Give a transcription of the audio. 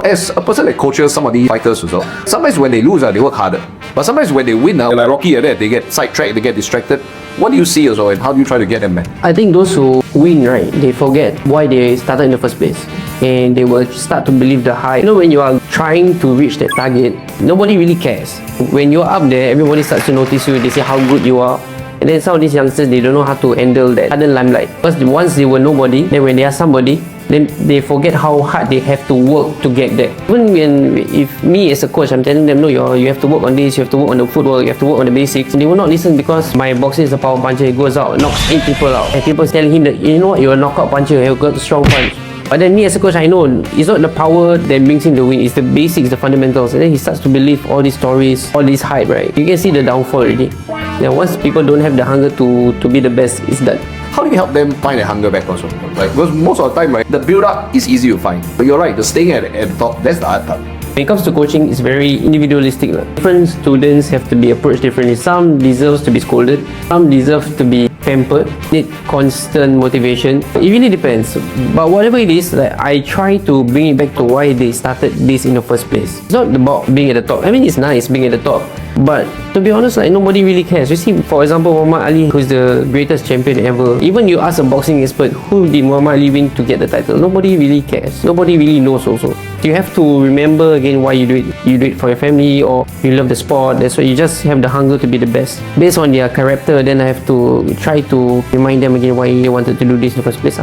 As a person that coaches some of these fighters as well, sometimes when they lose, they work harder. But sometimes when they win, like Rocky or that, they get sidetracked, they get distracted. What do you see also, and how do you try to get them back? I think those who win, right, they forget why they started in the first place. And they will start to believe the hype. You know, when you are trying to reach that target, nobody really cares. When you're up there, everybody starts to notice you, they say how good you are. And then some of these youngsters, they don't know how to handle that sudden limelight. Because once they were nobody, then when they are somebody, then they forget how hard they have to work to get there. Even when, if me as a coach, I'm telling them, no, you have to work on this, you have to work on the footwork, you have to work on the basics. They will not listen because my boxing is a power puncher. He goes out, knocks 8 people out. And people telling him that, you know what, you're a knockout puncher, you've got a strong punch. But then me as a coach, I know it's not the power that brings him the win, it's the basics, the fundamentals. And then he starts to believe all these stories, all this hype, right? You can see the downfall already. Now, once people don't have the hunger to be the best, it's done. How do you help them find their hunger back also? Like, because most of the time, right, the build-up is easy to find. But you're right, the staying at the top, that's the hard part. When it comes to coaching, it's very individualistic. Different students have to be approached differently. Some deserve to be scolded, some deserve to be pampered, need constant motivation. It really depends. But whatever it is, like, I try to bring it back to why they started this in the first place. It's not about being at the top. I mean, it's nice being at the top, but to be honest, like, nobody really cares. You see, for example, Muhammad Ali, who's the greatest champion ever. Even you ask a boxing expert, who did Muhammad Ali win to get the title? Nobody really cares. Nobody really knows also. You have to remember again why you do it. You do it for your family, or you love the sport. That's why you just have the hunger to be the best. Based on their character, then I have to try to remind them again why they wanted to do this in the first place.